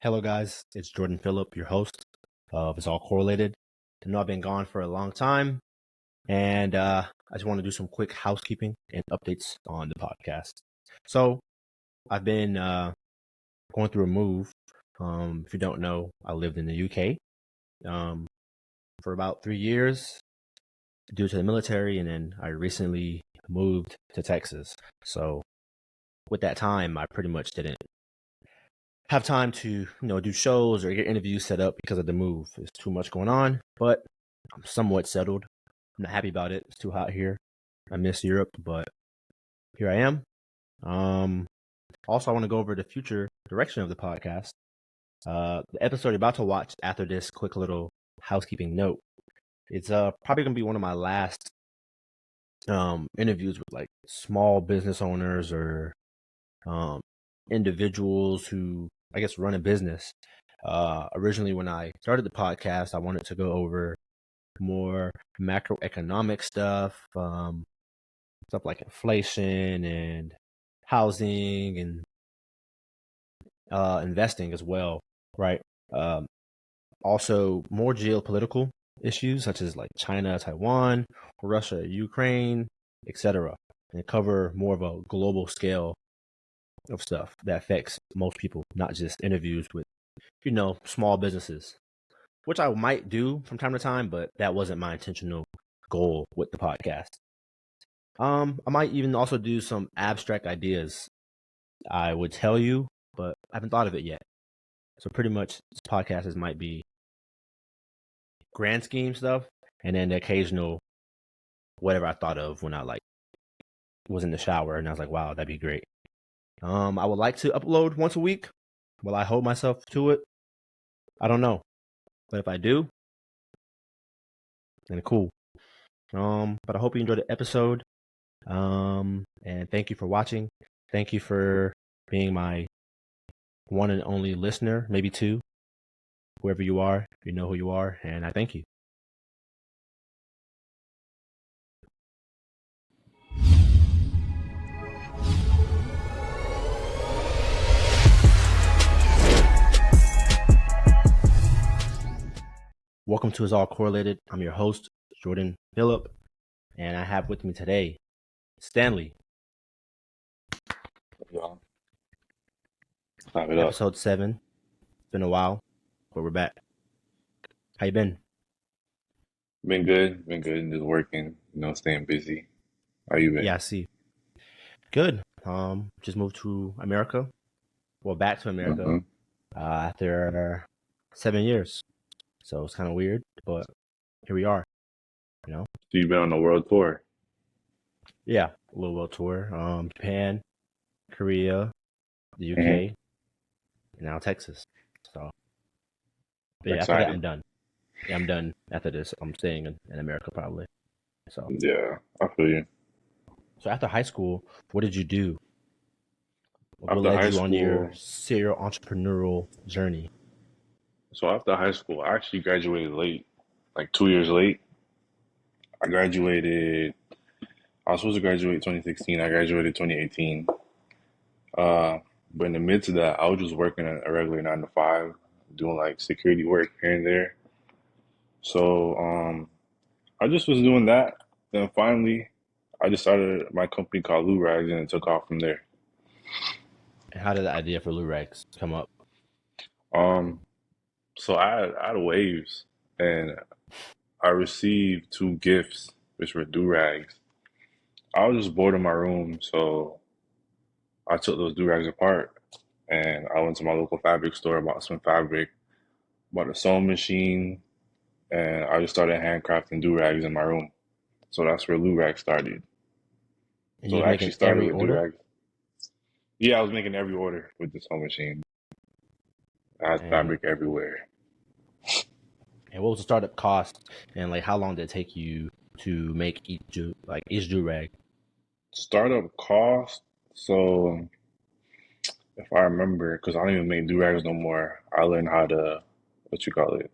Hello, guys. It's Jordan Phillip, your host of It's All Correlated. I know I've been gone for a long time, and I just want to do some quick housekeeping and updates on the podcast. So I've been going through a move. If you don't know, I lived in the UK for about 3 years due to the military, and then I recently moved to Texas. So with that time, I pretty much didn't have time to do shows or get interviews set up because of the move. There's too much going on, but I'm somewhat settled. I'm not happy about it. It's too hot here. I miss Europe, but here I am. Also, I want to go over the future direction of the podcast. The episode you're about to watch after this quick little housekeeping note, it's probably gonna be one of my last interviews with like small business owners or individuals who I guess run a business. Originally, when I started the podcast, I wanted to go over more macroeconomic stuff, stuff like inflation and housing and investing as well, right? Also, more geopolitical issues such as like China, Taiwan, Russia, Ukraine, etc., and cover more of a global scale of stuff that affects most people, not just interviews with, small businesses, which I might do from time to time, but that wasn't my intentional goal with the podcast. I might even also do some abstract ideas I would tell you, but I haven't thought of it yet. So pretty much this podcast might be grand scheme stuff, and then the occasional whatever I thought of when I was in the shower and I was like, wow, that'd be great. I would like to upload once a week. Will I hold myself to it? I don't know. But if I do, then cool. But I hope you enjoyed the episode. And thank you for watching. Thank you for being my one and only listener, maybe two. Whoever you are, you know who you are, and I thank you. Welcome to It's All Correlated. I'm your host, Jordan Phillip, and I have with me today Stanley. Yeah. Clap it up. Episode 7. It's been a while, but we're back. How you been? Been good. Just working, staying busy. How you been? Yeah, I see. Good. Just moved to America. Well, back to America after 7 years. So it's kind of weird, but here we are. So you've been on a world tour? Yeah, a little world tour. Japan, Korea, the UK, and now Texas. So, but yeah, after that, I'm done. Yeah, I'm done after this. I'm staying in America probably. So Yeah, I feel you. So after high school, what did you do? What After led high you on your school, serial entrepreneurial journey? I actually graduated late, like 2 years late. I graduated. I was supposed to graduate 2016. I graduated 2018. But in the midst of that, I was just working a regular 9 to 5, doing like security work here and there. So I just was doing that. Then finally, I just started my company called Lurag.s, and it took off from there. And how did the idea for Lurag.s come up? Um, so I had waves, and I received 2 gifts, which were durags. I was just bored in my room, so I took those durags apart, and I went to my local fabric store, bought some fabric, bought a sewing machine, and I just started handcrafting durags in my room. So that's where Lurag started. And So you it were actually making started every with order? durags. Yeah, I was making every order with the sewing machine. I had And fabric everywhere. and what was the startup cost? And like how long did it take you to make each durag? Startup cost. So if I remember, because I don't even make durags no more, I learned how to, what you call it,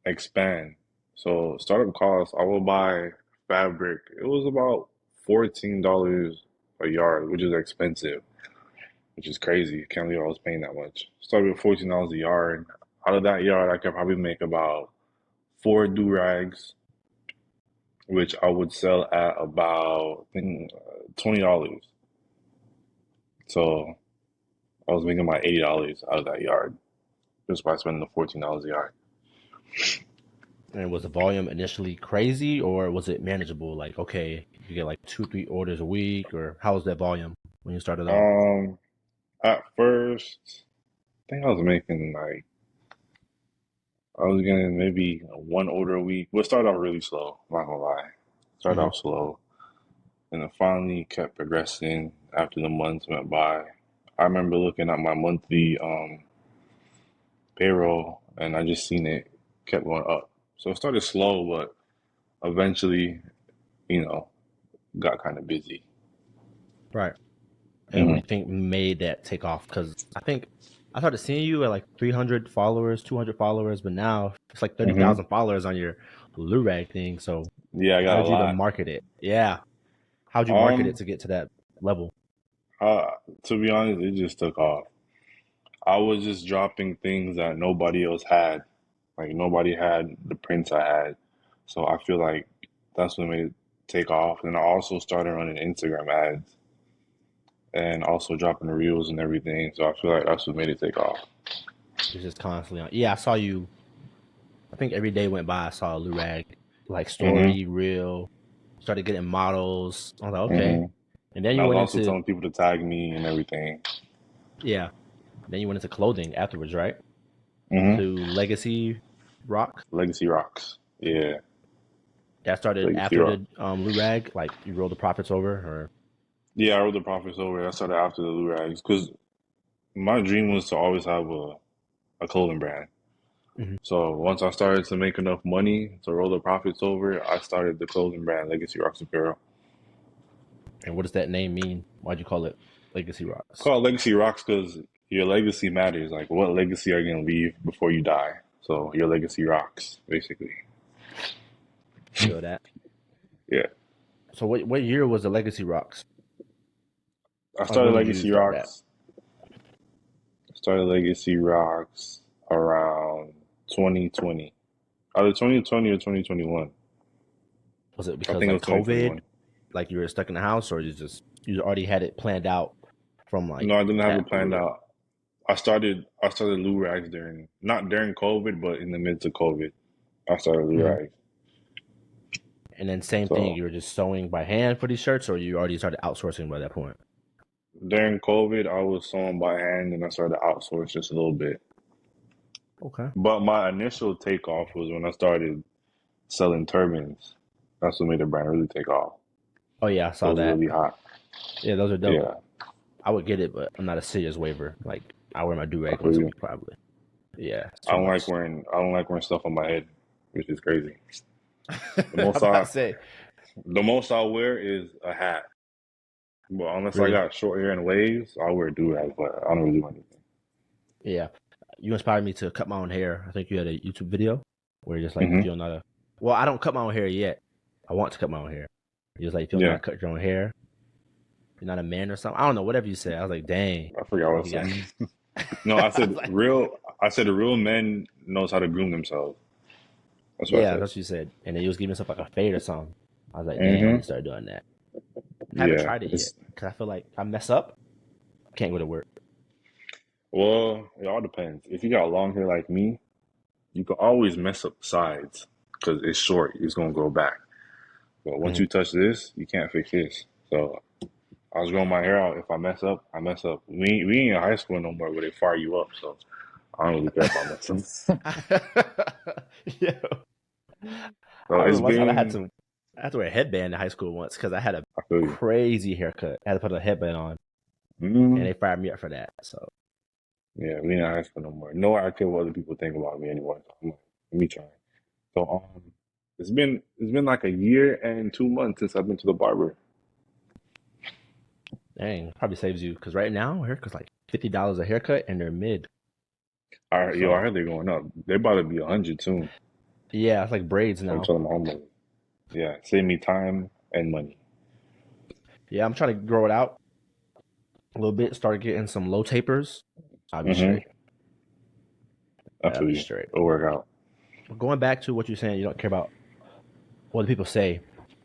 expand. So startup cost, I will buy fabric. It was about $14 a yard, which is expensive. which is crazy. I can't believe I was paying that much. Started with $14 a yard. Out of that yard, I could probably make about four Durags, which I would sell at about I think, $20. So I was making about $80 out of that yard just by spending the $14 a yard. And was the volume initially crazy, or was it manageable? Like, okay, you get like 2, 3 orders a week, or how was that volume when you started off? Um, at first, I think I was making like I was getting maybe one order a week. But it started off really slow. I'm not gonna lie, started Hmm. off slow, and it finally kept progressing after the months went by. I remember looking at my monthly payroll, and I just seen it kept going up. So it started slow, but eventually, you know, got kind of busy. Right. And what do Hmm you think made that take off? Because I think I started seeing you at like 300 followers, 200 followers, but now it's like hmm 30,000 followers on your Lurag thing. So Yeah, I how got a did you even lot. market it? Yeah. How'd you market it Um, to get to that level? uh, to be honest, it just took off. I was just dropping things that nobody else had. Like nobody had the prints I had. So I feel like that's what made it take off. And I also started running Instagram ads and also dropping the reels and everything. So I feel like that's what made it take off. It's just constantly on. Yeah, I saw you. I think every day went by, I saw a Lurag like hmm story, reel, started getting models. I was like, okay. hmm And then And I you was went also into, telling people to tag me and everything. yeah, then you went into clothing afterwards, right? hmm To Legacy Rock. Legacy rocks. Yeah, That started Legacy after rock. the Lurag, like you rolled the profits over, or Yeah, I wrote the profits over. I started after the Lurags because my dream was to always have a clothing brand. Mhm. So once I started to make enough money to roll the profits over, I started the clothing brand Legacy Rocks Apparel. And what does that name mean? Why'd you call it Legacy Rocks? Call it Legacy Rocks because your legacy matters. Like, what legacy are you gonna leave before you die? So your legacy rocks, basically. Feel that. Yeah, So what year was the Legacy Rocks? I Like started when did you Legacy start that? Rocks. Started Legacy Rocks around 2020, either 2020 or 2021. Was it I because think it like was COVID, 2021. like you were stuck in the house, or you already had it planned out from like No, I didn't have it that planned earlier? out. I started Lurags during not during COVID, but in the midst of COVID. I started Hmm. Lurags. And then same thing, So you were just sewing by hand for these shirts, or you already started outsourcing by that point? during COVID, I was sewing by hand and I started to outsource just a little bit. Okay. But my initial takeoff was when I started selling turbans. That's what made the brand really take off. Oh yeah, I It saw was that. really hot. Yeah, those are dope. Yeah, I would get it, but I'm not a serious waver. Like I wear my do I rag feel once a you. week probably. Yeah, it's I too don't like much. wearing I don't like wearing stuff on my head, which is crazy. The I'm most about I to say, the most I wear is a hat. But unless I really. got short hair and waves, I'll wear do rag, but I don't really do anything. Yeah. You inspired me to cut my own hair. I think you had a YouTube video where you're just like, if Hmm you don't know how to, well, I don't cut my own hair yet. I want to cut my own hair. You're just like, if you don't know how Yeah, to cut your own hair, you're not a man or something. I don't know, whatever you said. I was like, dang. I forgot what I Like, was you got, saying. No, I I said was like, real. I said a real man knows how to groom themselves. That's what I yeah, said. that's what you said. And then you was giving yourself like a fade or something. I was like, dang, I need Hmm to start doing that. I haven't Yeah, tried it yet it's because I feel like if I mess up, I can't go to work. well, it all depends. If you got long hair like me, you can always mess up the sides because it's short. It's gonna grow back. But once Mhm. you touch this, you can't fix this. So I was growing my hair out. If I mess up, I mess up. We ain't in high school no more where they fire you up. So I don't really care if I mess up. Yeah. So I it's remember one time been. I had to wear a headband in high school once because I had a I feel you. crazy haircut. I had to put a headband on, and hmm they fired me up for that. So Yeah, we ain't in high school no more. No, I care what other people think about me anymore. So I'm like, let me try. So it's been like a year and 2 months since I've been to the barber. dang, probably saves you because right now haircut's like $50 a haircut, and they're mid. I So heard they're going up. They about to be 100 soon. yeah, it's like braids So I'm now. telling my homies, yeah, save me time and money. Yeah, I'm trying to grow it out. a little bit, start getting some low tapers, I'll be Mm-hmm. straight. I I'll feel be you. straight. It'll work out. Going back to what you're saying, you don't care about what the people say.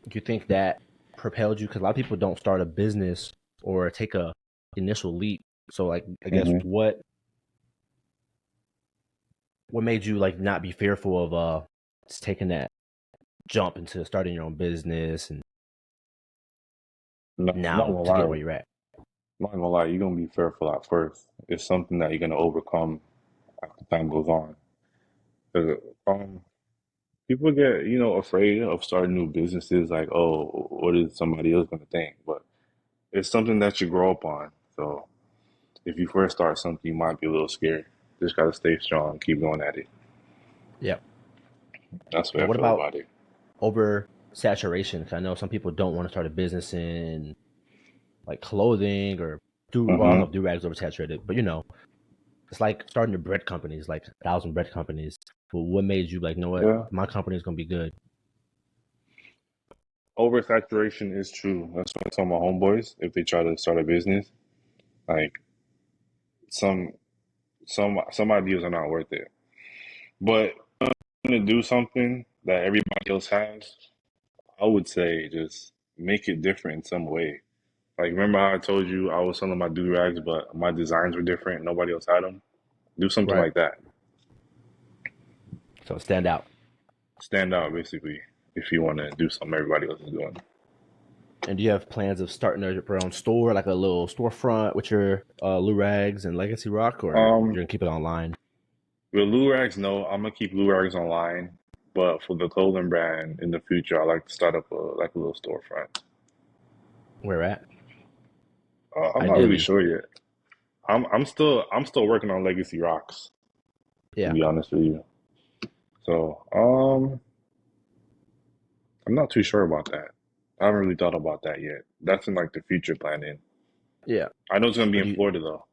Do you think that propelled you? Because a lot of people don't start a business or take a initial leap. So, like, I guess Mm-hmm. what made you like not be fearful of just taking that jump into starting your own business and No, I'm not now gonna to get lie. where you're at? I'm not gonna lie. You're gonna be fearful at first. It's something that you're gonna overcome as time goes on. 'Cause, people get, afraid of starting new businesses. Like, oh, what is somebody else gonna think? But it's something that you grow up on. So if you first start something, you might be a little scared. Just gotta stay strong, keep going at it. Yeah. That's the way But I what feel about about it. over saturation? Because I know some people don't want to start a business in like clothing or do well. I don't know Mm-hmm. if Durag's oversaturated, but it's like starting a bread companies, like 1,000 bread companies. But what made you like, you know what, Yeah. my company is gonna be good? Oversaturation is true. That's what I tell my homeboys if they try to start a business. Like some some ideas are not worth it. But to do something that everybody else has, I would say just make it different in some way. Like remember how I told you I was selling my do rags, but my designs were different. Nobody else had them. Do something Right. like that. So stand out. Stand out, basically, if you want to do something everybody else is doing. And do you have plans of starting your own store, like a little storefront with your Lurags and Legacy Rock, or Um, you're gonna keep it online? with Lurags, no, I'm gonna keep Lurags online. But for the clothing brand in the future, I like to start up a little storefront. Where at? I'm not really Ideally. sure yet. I'm still working on Legacy Rocks, to Yeah. be honest with you. So I'm not too sure about that. I haven't really thought about that yet. That's in like the future planning. Yeah. I know it's gonna be But in do you Florida though.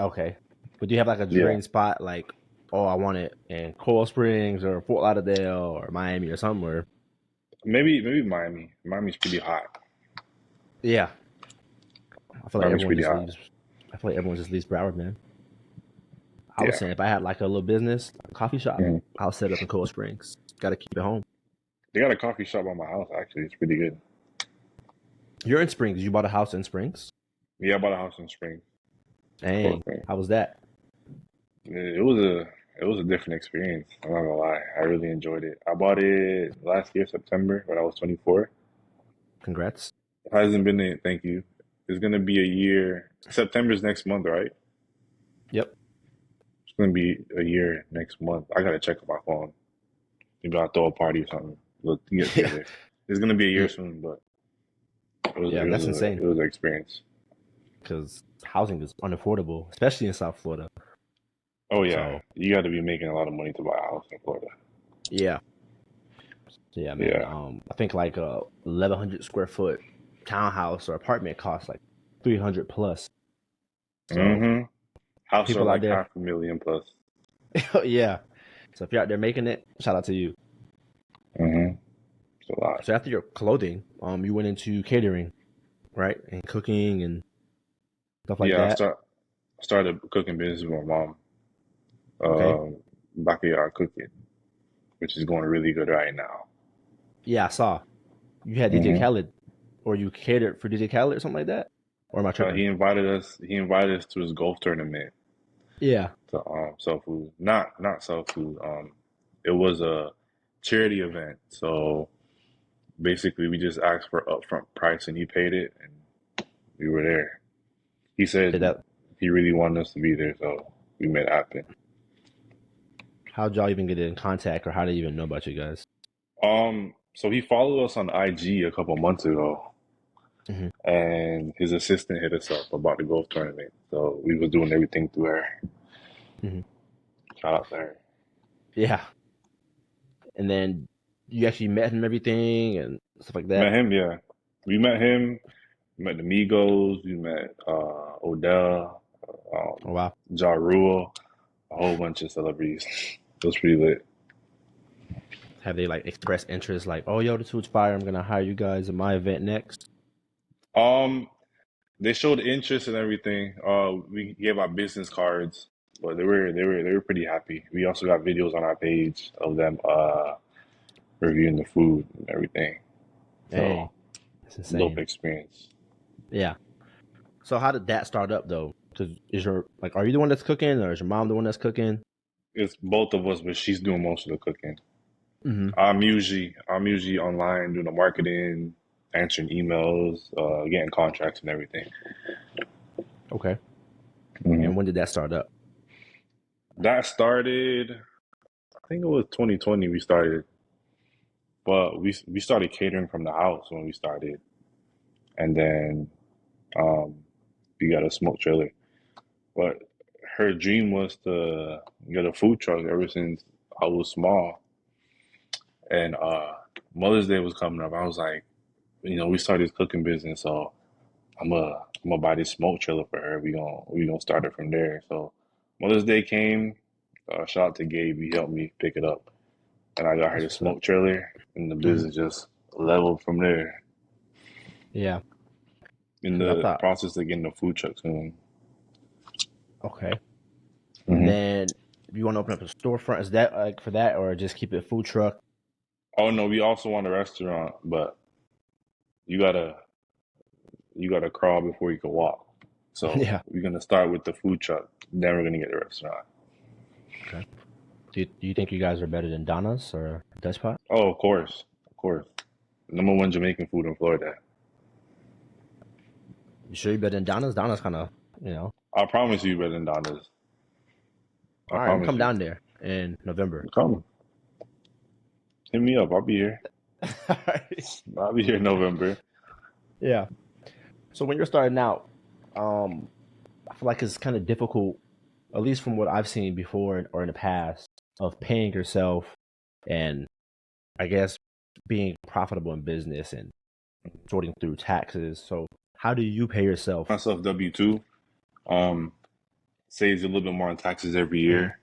okay? But do you have like a Yeah, dream spot, like, oh, I want it in Coral Springs or Fort Lauderdale or Miami or somewhere? maybe Miami. Miami's pretty hot. Yeah. I feel like Miami's everyone pretty just hot. leaves. I feel like everyone just leaves Broward, man. I was Yeah. saying if I had like a little business, a coffee shop, Mhm. I'll set up in Coral Springs. Got to keep it home. They got a coffee shop by my house actually. It's pretty good. You're in Springs. You bought a house in Springs. Yeah, I bought a house in Spring. Cool Dang, thing. how was that? It was a different experience. I'm not gonna lie. I really enjoyed it. I bought it last year, September, when I was 24. Congrats. It hasn't been a thank you. It's gonna be a year. September's next month, right? Yep. It's gonna be a year next month. I gotta check on my phone. Maybe I'll throw a party or something. We'll get Yeah. together. It's gonna be a year Yeah. soon, but it was Yeah. it was That's a, insane it was an experience. because housing is unaffordable, especially in South Florida. Oh yeah, So you got to be making a lot of money to buy a house in Florida. yeah. So yeah, man. Yeah. I think like a 1,100 square foot townhouse or apartment costs like 300 plus. So Mm-hmm. Houses are people out like there, 500,000 plus. yeah. So if you're out there making it, shout out to you. Mm-hmm. It's a lot. So after your clothing, you went into catering, right, and cooking and stuff like Yeah, that. started cooking business with my mom. Okay. Um, backyard cooking, which is going really good right now. Yeah, I saw you had DJ Hmm. Khaled, or you catered for DJ Khaled or something like that. Or am I tripping? He invited us. He invited us to his golf tournament Yeah. to sell food. Not sell food. It was a charity event. So basically, we just asked for upfront price, and he paid it, and we were there. He Did said that? he really wanted us to be there, so we made it happen. How'd y'all even get in contact, or how did you even know about you guys? So he followed us on IG a couple months ago, Hmm. and his assistant hit us up about the golf tournament. So we was doing everything through her. Hmm. Shout out to her. Yeah. And then you actually met him, and everything, and stuff like Met that. him, yeah. We met him. We met the Migos. We met Odell, Oh wow. Ja Rule, a whole bunch of celebrities. It was pretty lit. Have they like expressed interest, like, oh yo, this food's fire. I'm gonna hire you guys at my event next. Um, they showed interest and everything. We gave out business cards, but they were pretty happy. We also got videos on our page of them reviewing the food and everything. Dang, So it's dope insane. experience. Yeah. So how did that start up though? Because are you the one that's cooking, or is your mom the one that's cooking? It's both of us, but she's doing most of the cooking. Hmm. I'm usually online doing the marketing, answering emails, getting contracts and everything. Okay. Hmm. And when did that start up? That started, I think it was 2020 we started, but we started catering from the house when we started, and then um, we got a smoke trailer. But her dream was to get a food truck ever since I was small, and Mother's Day was coming up. I was like, we started this cooking business, so I'm gonna buy this smoke trailer for her. We gonna start it from there. So Mother's Day came. Shout out to Gabe. He helped me pick it up, and I got her That's the what's up. smoke trailer, and the Hmm. business just leveled from there. Yeah. In Because I the thought, process of getting the food truck soon. okay. And Hmm. then you want to open up a storefront? Is that like for that, or just keep it food truck? Oh no, we also want a restaurant, but you gotta you gotta crawl before you can walk. So Yeah. we're gonna start with the food truck, then we're gonna get the restaurant. Okay. Do you think you guys are better than Donna's or Dutch Pot? Oh, of course. Number one Jamaican food in Florida. You sure you're better than Donna's? Donna's kind of, you know. I promise you better than Donna's. I All right, I'm promise come you. down there in November. Come, hit me up. I'll be here. All right. I'll be here in November. Yeah. So when you're starting out, I feel like it's kind of difficult, at least from what I've seen before or in the past, of paying yourself and I guess being profitable in business and sorting through taxes. So how do you pay yourself? Myself W-2 um saves you a little bit more on taxes every Mhm. year.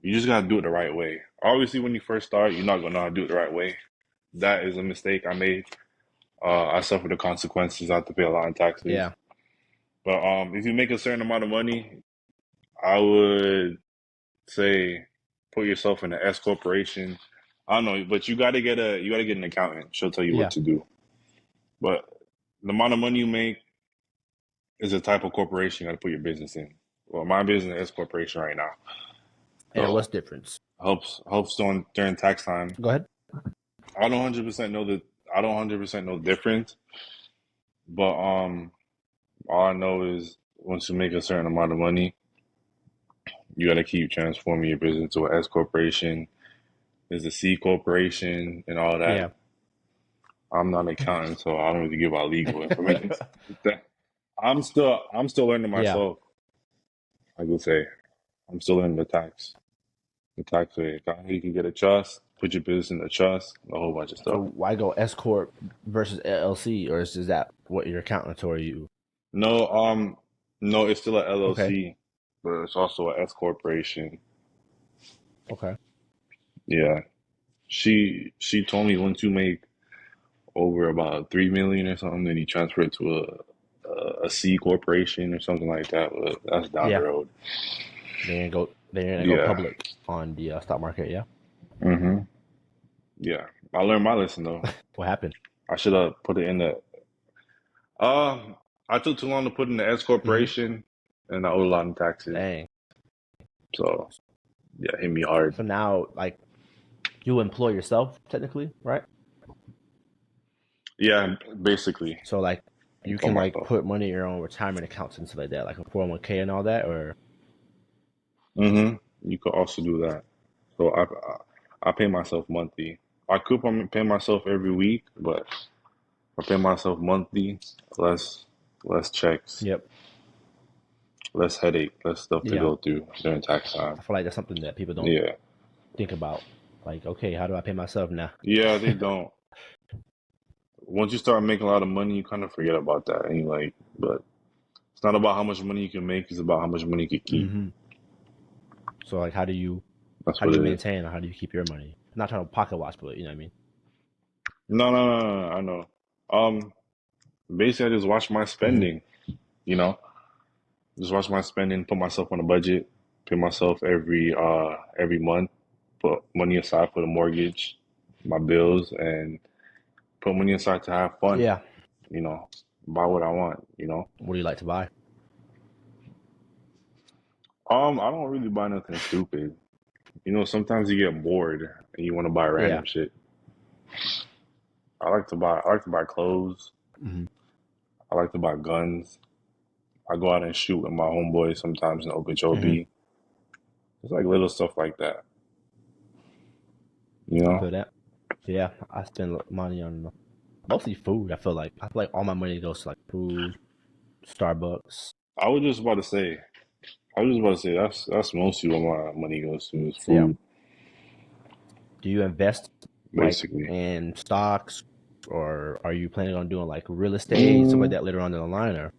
You just gotta do it the right way. Obviously, when you first start, you're not gonna know how to do it the right way. That is a mistake I made. I suffered the consequences. I have to pay a lot in taxes. Yeah. But if you make a certain amount of money, I would say put yourself in an S corporation. I don't know, but you gotta get an accountant. She'll tell you what Yeah. to do. But the amount of money you make is a type of corporation you gotta put your business in. Well, my business is S corporation right now, And what's so the difference? helps during tax time. Go ahead. I don't 100% know the I don't 100% know the difference, but all I know is once you make a certain amount of money, you got to keep transforming your business to an S corporation. There's a C corporation and all that. Yeah. I'm not an accountant, so I don't really give out legal information. That- I'm still learning Yeah. myself. I would say I'm still learning the tax way. How you can get a trust, put your business in a trust, a whole bunch of So stuff. why go S corp versus LLC, or is that what your accountant told you? No, no, it's still a Okay. LLC, but it's also a S corporation. Okay. Yeah, she told me once you make over about 3 million or something, then you transfer it to a C corporation or something like that. But that's down the Yeah. road. They're gonna go Yeah. public on the stock market. Yeah. Hmm. Yeah. I learned my lesson though. What happened? I should have put it in the. Uh, I took too long to put in the S Hmm. corporation, and I owed a lot in taxes. Dang. So yeah, hit me hard. So now, like, you employ yourself technically, right? Yeah, basically, So like, you for can like myself. put money in your own retirement accounts and stuff like that, like a 401k and all that, or Hmm. You could also do that. So I pay myself monthly. I could pay myself every week, but I pay myself monthly. Less less checks, yep, less headache, less stuff to yeah. go through during tax I time. feel like that's something that people don't Yeah, think about. Like, okay, how do I pay myself now? yeah, they don't. Once you start making a lot of money, you kind of forget about that, and you like, but it's not about how much money you can make; it's about how much money you can keep. Hmm. So like, That's how do what you it is. maintain or how do you keep your money? I'm not trying to pocket watch, but you know what I mean. No, no, no, no, no, I know. Um, basically I just watch my Hmm. spending, you know, just watch my spending, put myself on a budget, pay myself every month, put money aside for the mortgage, my bills, and put money aside to have fun, Yeah. you know, buy what I want, you know. What do you like to buy? I don't really buy nothing stupid. You know, sometimes you get bored and you want to buy Yeah. random shit. I like to buy clothes. Hmm. I like to buy guns. I go out and shoot with my homeboys sometimes in Hmm. Okeechobee. It's like little stuff like that, you I know? feel that. Yeah, I spend money on mostly food. I feel like all my money goes to like food, Starbucks. I was just about to say, I was just about to say that's mostly what my money goes to is Yeah. food, Do you invest like basically. in stocks, or are you planning on doing like real estate stuff like Mm, that later on in the line? Or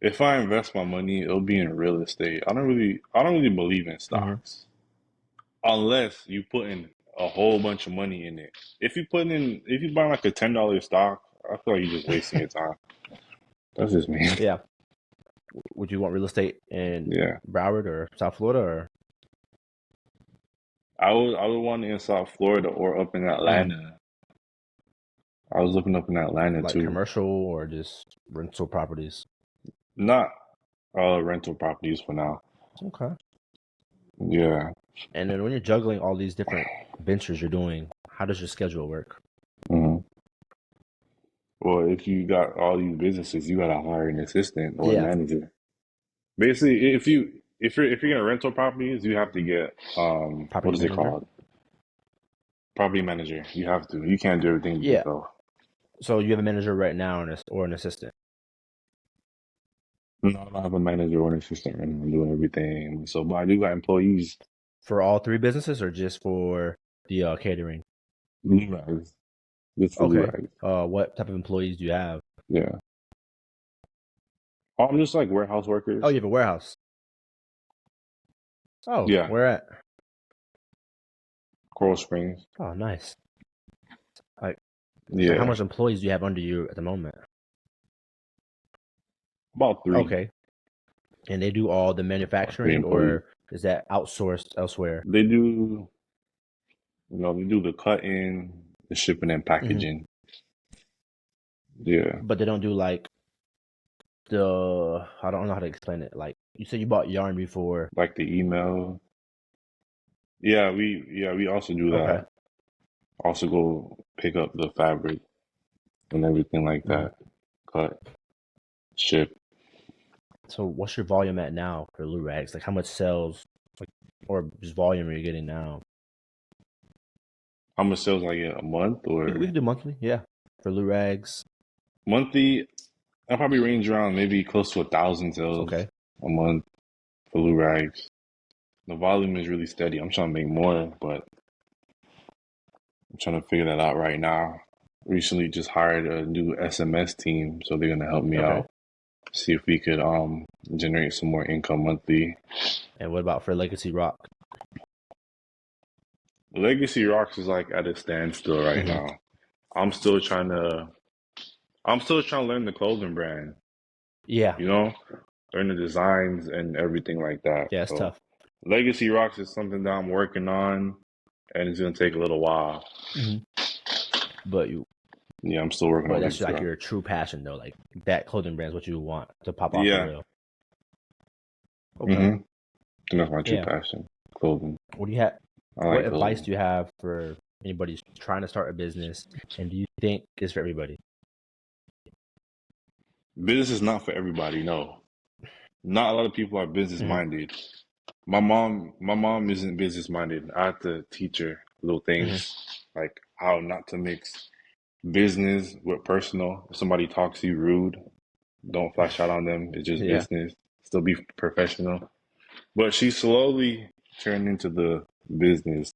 if I invest my money, it'll be in real estate. I don't really believe in hmm. stocks unless you put in a whole bunch of money in it. If you buy like a $10 stock, I feel like you're just wasting your time. That's just me. Yeah, would you want real estate in Yeah. Broward or South Florida or I would want it in South Florida or up in mhm, Atlanta. I was looking up in Atlanta like too. commercial or just rental properties? Not rental properties for now. Okay. Yeah. And then when you're juggling all these different ventures you're doing, how does your schedule work? Hmm. Well, if you got all these businesses, you gotta hire an assistant or a Yeah, manager. Basically, if you're gonna rental properties, you have to get what property is it manager. called? Property manager. You have to. You can't do everything Yeah. yourself. So you have a manager right now or an assistant No, I don't have a manager or an assistant right now. I'm doing everything. So, but I do got employees. for all three businesses or just for the catering? Lurags. Just for Okay. Lurags. What type of employees do you have? Yeah. I'm just like warehouse Oh, you workers. have a warehouse. Oh, Yeah. where at? Coral Springs. Oh, nice. Like, so how Yeah. much employees do you have under you at the moment? About three. Okay. And they do all the About three manufacturing, employees. or is that outsourced elsewhere? They do, they do the cutting, the shipping and Hmm. packaging. Yeah. But they don't do like I don't know how to explain it. Like you said, you bought yarn before. Like the email. Yeah, we also do Okay. that. Also go pick up the fabric and everything like Hmm. that. Cut, ship. So what's your volume at now for Lurag? Like how much sales, like, or just volume are you getting now? How much sales I get a month We or can do monthly, yeah. For Lurags, monthly? I probably range around maybe close to 1,000 sales okay. a month for Lurags. The volume is really steady. I'm trying to make more, but I'm trying to figure that out right now. Recently just hired a new SMS team, so they're gonna help me Okay. out. See if we could generate some more income monthly. And what about for Legacy Rock? Legacy Rocks is like at a standstill right Hmm. now. I'm still trying to I'm still trying to learn the clothing brand, Yeah. you know, learn the designs and everything like that. Yeah, it's So tough. Legacy Rocks is something that I'm working on and it's gonna take a little while. Hmm. But you, Yeah, I'm still working but on that's Legacy like Rocks. your true passion though. Like that clothing brand is what you want to pop off for Yeah. real. Okay. Mm-hmm. I think that's my true Yeah. passion. Clothing. What do you have? I What like advice clothing. do you have for anybody who's trying to start a business? And do you think it's for everybody? Business is not for everybody, no. Not a lot of people are business Hmm. minded. My mom isn't business minded. I have to teach her little Hmm. things like how not to mix business with personal. If somebody talks to you rude, don't flash out on them. It's just Yeah. business. Still be professional. But she slowly turned into the business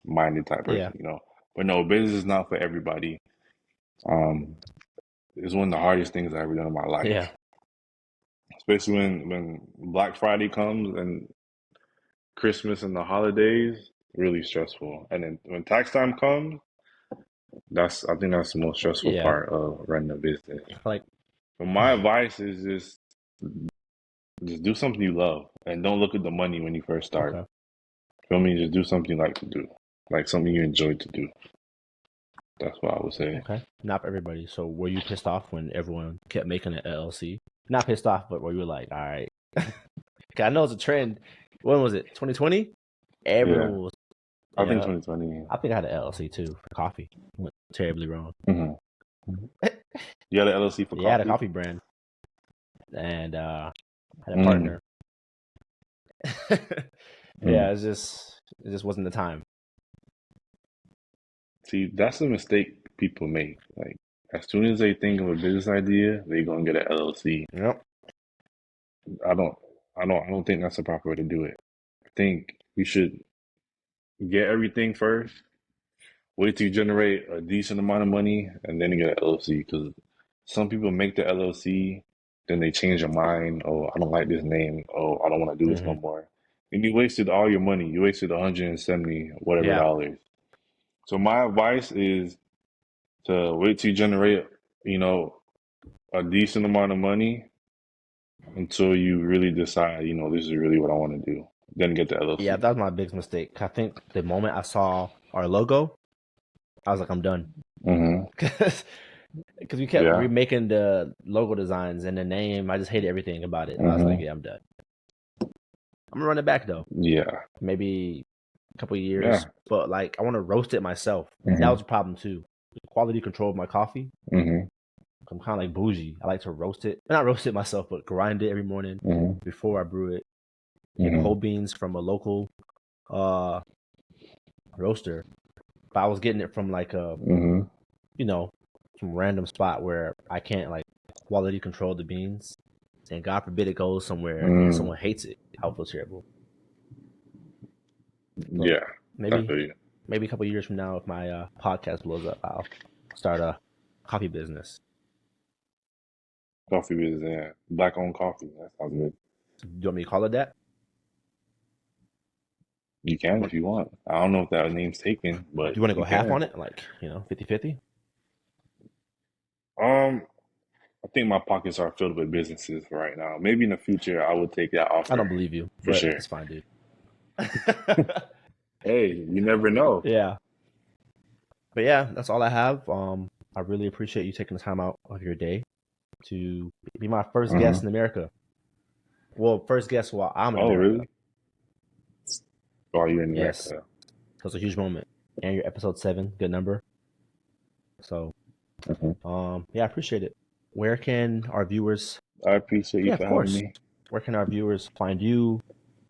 minded type Yeah. person, you know. But no, business is not for everybody. Um, it's one of the hardest things I've ever done in my Yeah. life. Especially when Black Friday comes and Christmas and the holidays, really stressful. And then when tax time comes, I think that's the most stressful Yeah. part of running a business. Like, But my advice is just do something you love and don't look at the money when you first start. okay. Feel me? Just do something you like to do, like something you enjoy to do. That's what I would say. Okay. Not for everybody. So were you pissed off when everyone kept making an LLC? Not pissed off, but were you like, all right. 'Cause I know it's a trend. When was it? 2020? Yeah, Everyone was, I think yeah. 2020. I think I had an LLC too for coffee. Went terribly wrong. Hmm. You had an LLC for Yeah, I had a coffee? coffee brand and had a Mm, partner. mm. Yeah, it just wasn't the time. See, that's a mistake people make. Like, as soon as they think of a business idea, they're gonna get an LLC. Yep. I don't, I don't think that's the proper way to do it. I think you should get everything first, wait till you generate a decent amount of money, and then you get an LLC. Because some people make the LLC, then they change their mind. Oh, I don't like this name. Oh, I don't want to do this no Hmm. more. And you wasted all your money. You wasted 170 whatever Yeah. dollars. So my advice is to wait till you generate, you know, a decent amount of money until you really decide, this is really what I want to do. Then get the Yeah, LLC. that was my biggest mistake. I think the moment I saw our logo, I was like, I'm done. Hmm. Because we kept Yeah. remaking the logo designs and the name. I just hated everything about it. I was like, Hmm. yeah, I'm done. I'm gonna run it back though. Yeah. Maybe a couple of years, Yeah. but like I want to roast it myself. That Hmm. was a problem too. The quality control of my coffee. Hmm. I'm kind of like bougie. I like to roast it, not roast it myself, but grind it every morning Hmm. before I brew it. Get whole Hmm. beans from a local uh roaster. But I was getting it from like a Hmm. you know some random spot where I can't like quality control the beans, and God forbid it goes somewhere and Mm. someone hates it. I would feel terrible. So Yeah. I maybe feel you. maybe a couple of years from now, if my podcast blows up, I'll start a coffee business. Coffee business, yeah. Black owned coffee. That sounds good. Do you want me to call it that? You can if Do you want. I don't know if that name's taken, but you want to go you half can. on it, like 50-50? Um, I think my pockets are filled with businesses for right now. Maybe in the future I would take that I don't offer believe you, for but sure. it's fine, dude. Hey, you never know. Yeah, but yeah, that's all I have. I really appreciate you taking the time out of your day to be my first guest Hmm. in America. Well, first guest while I'm in Oh, America. really? Oh, you're in Yes, America. so it's a huge moment. And you're episode 7, good number. So, Hmm. yeah, I appreciate it. Where can our viewers? I appreciate you Yeah, of for having course. me. Where can our viewers find you?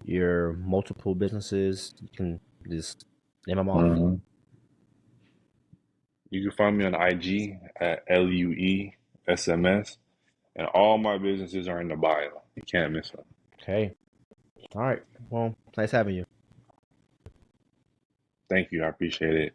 Your multiple businesses? You can just name them off. Hmm. You can find me on IG at LUESMS, and all my businesses are in the bio. You can't miss them. Okay. All right. Well, nice having you. Thank you. I appreciate it.